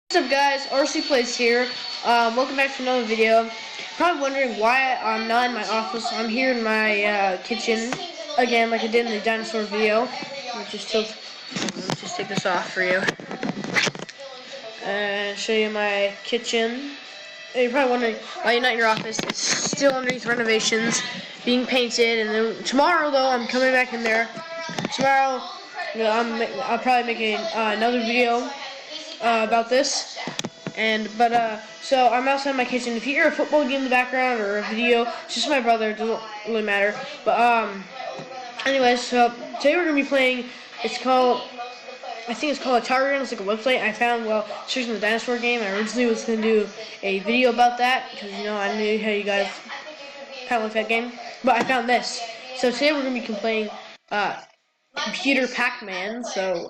What's up, guys? RC Plays here. Welcome back to another video. Probably wondering why I'm not in my office. I'm here in my kitchen again, like I did in the dinosaur video. Let's just take this off for you and show you my kitchen. And you're probably wondering why you're not in your office. It's still underneath renovations, being painted, and then tomorrow, though, I'm coming back in there. Tomorrow, I'll probably make another video about this. So I'm outside my kitchen. If you hear a football game in the background or a video, it's just my brother. It doesn't really matter. But anyways, so today we're gonna be playing. I think it's called a Tower Run. It's like a website I found while searching the dinosaur game. I originally was gonna do a video about that because I knew how you guys kind of like that game. But I found this. So today we're gonna be playing computer Pac-Man. So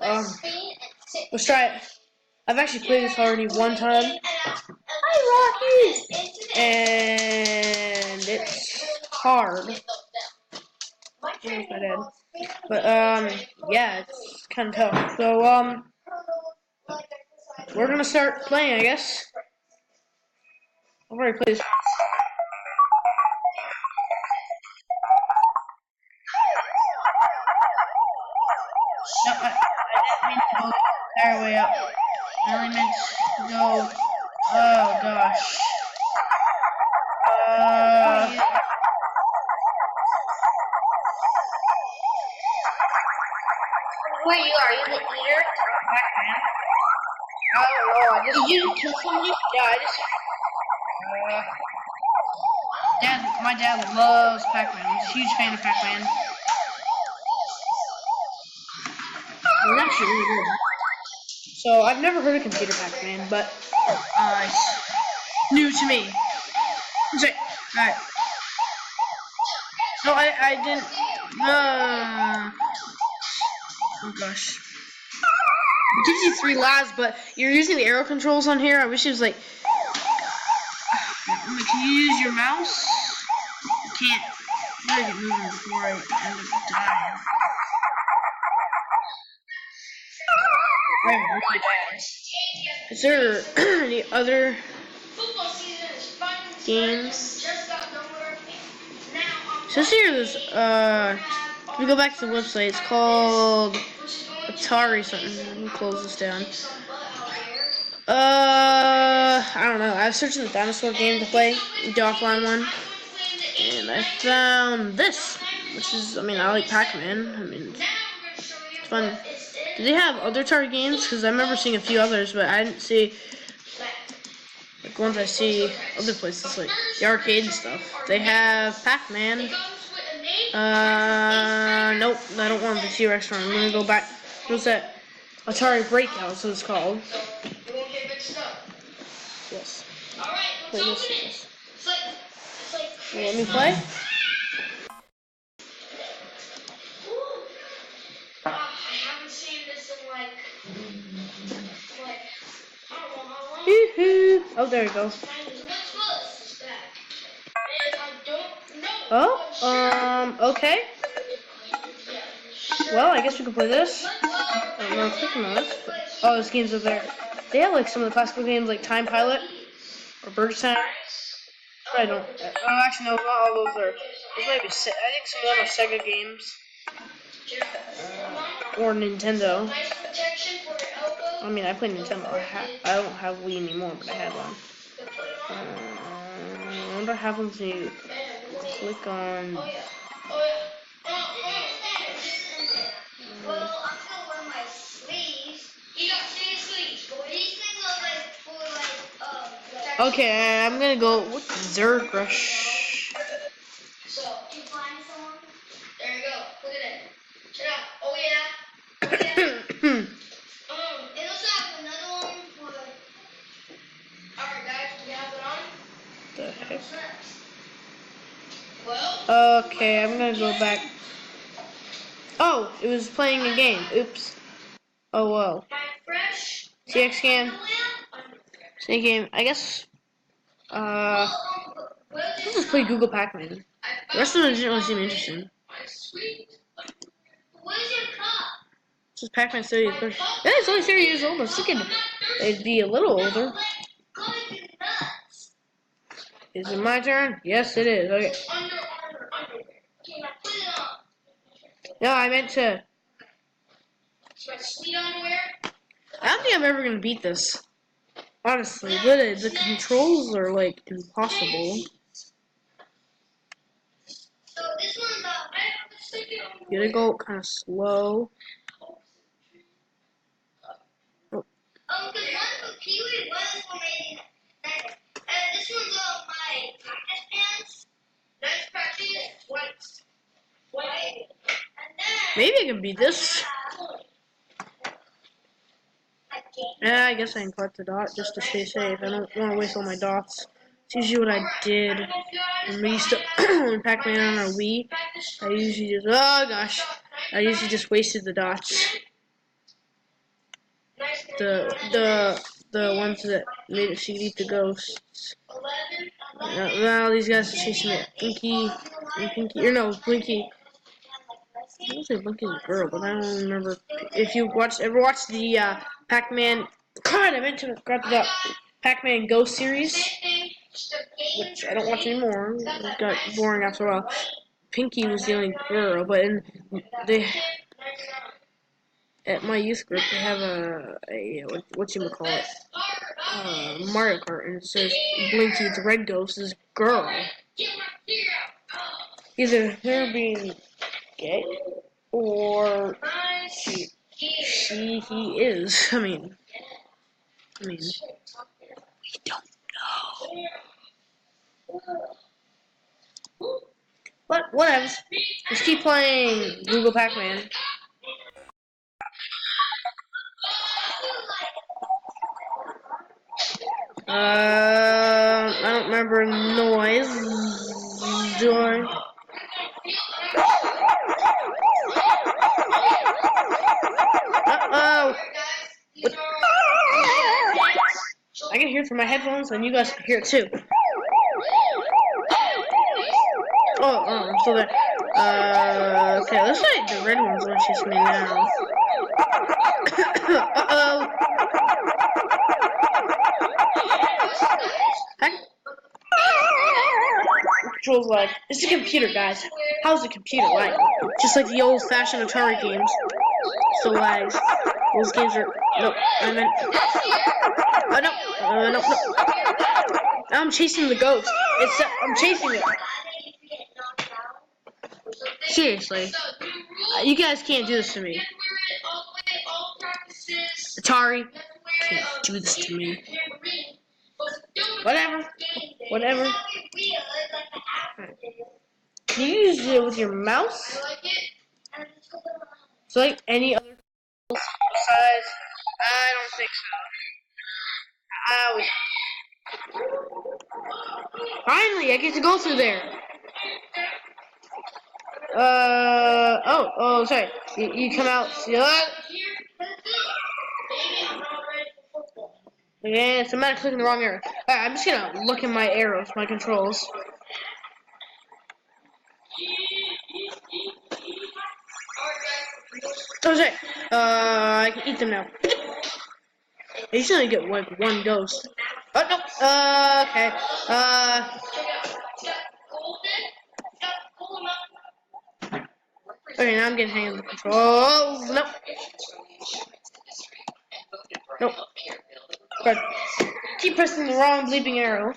let's try it. I've actually played this already one time. Hi, Rocky! And it's hard. Where's my dad? But, yeah, it's kind of tough. So, we're gonna start playing, I guess. I've already played this. No, I didn't mean to go the entire way up. I only meant to go. Oh gosh. Where you are? You the eater? Pac-Man. I don't know. Did you kill somebody? Yeah, my dad loves Pac-Man. He's a huge fan of Pac-Man. It's actually really good. So I've never heard of computer Pac-Man, but it's new to me. Alright. No, I didn't. Oh gosh. It gives you 3 lives, but you're using the arrow controls on here. I wish it was like. Can you use your mouse? I can't. I gotta get moving before I end up dying. I'm really bad. Is there any other games? So here there's if we go back to the website, it's called Atari something. Let me close this down. I don't know. I was searching the dinosaur game to play, the offline one, and I found this, which is, I like Pac-Man. It's fun. Do they have other Atari games? Because I remember seeing a few others, but I didn't see like ones I see other places, like the arcade and stuff. They have Pac-Man. Nope, I don't want the T-Rex one. I'm gonna go back. What's that? Atari Breakout, so it's called. Yes. Wait, yes. Let me play. I haven't seen this in like I don't know how long. Oh, there we go. Oh, okay. Well, I guess we can play this. I'm not clicking on this. Oh, this game's up there. They have like some of the classical games like Time Pilot or Burst Time. I don't. Oh, actually, no, not all those are. Those might be. I think some of them are Sega games. Or Nintendo. I play Nintendo. I don't have Wii anymore, but I had one. I wonder what happens when you click on. Okay, I'm gonna go with Zerg Rush. So, you find someone? There you go. Look at it. Check it out. Oh yeah. It also have another one for. Alright, guys, we have it on. The heck? Well. Okay, I'm gonna go back. Oh, it was playing a game. Oops. Oh well. CX scan. Snake game. I guess. Let's just play Google Pac-Man. The rest of them didn't really seem interesting. Where's your cup? This is Pac-Man 30. Yeah, it's only 30 years old. I was thinking They'd be a little older. Is it my turn? Yes, it is. Okay. No, I meant to. I don't think I'm ever gonna beat this. Honestly, the controls are like impossible. You gotta go kind of slow. Oh. Because one for Kiwi, one for me. This one's all my practice pants. Nice practice. White. And then. Maybe I can beat this. Yeah, I guess I can collect the dot just to stay safe. I don't want to waste all my dots. It's usually what I did when we used to when Pac-Man on our Wii. I usually just I usually just wasted the dots. The ones that made it so you could eat the ghosts. Now these guys are chasing me. Pinky, or no, Blinky. I don't say Blinky's a girl, but I don't remember if you ever watched the Pac-Man. God, I meant to grab the Pac-Man Ghost series, which I don't watch anymore. It got boring after a while. Pinky was the only girl, but at my youth group they have a whatchamacallit, Mario Kart, and it says Blinky, the red ghost, is a girl. Either her being gay or he is. I mean, we don't know. But whatever. Let's keep playing Google Pac-Man. I don't remember noise. Do I? Uh-oh. I can hear it from my headphones, and you guys can hear it too. Oh, I'm still there. Okay, looks like the red one's gonna chase me now. Uh-oh. Controls like, it's a computer, guys. How's the computer like? Just like the old-fashioned Atari games. So lags. Those games are. Nope. I meant. Oh no. No. I'm chasing the ghost. I'm chasing it. Seriously. You guys can't do this to me. Atari can't do this to me. Whatever. Can you use it with your mouse? So like any other besides, I don't think so. Finally, I get to go through there. Sorry. You come out. See that? Yeah, so I'm not clicking the wrong arrow. Alright, I'm just gonna look at my arrows, my controls. Oh, sorry. I can eat them now. I usually get like one ghost. Oh, no. Okay. Okay, now I'm getting hang of the controls. Nope. Nope. But keep pressing the wrong bleeping arrow.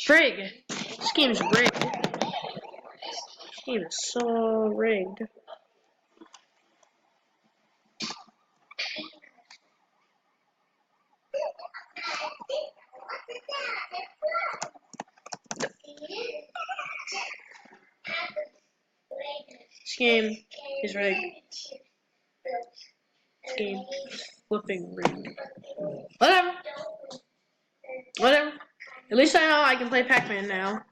Frig. This game is rigged. This game is so rigged. This game is rigged. This game is flipping rigged. Whatever. At least I know I can play Pac-Man now.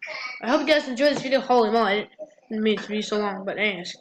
I hope you guys enjoyed this video. Holy moly, I didn't mean it to be so long, but anyways.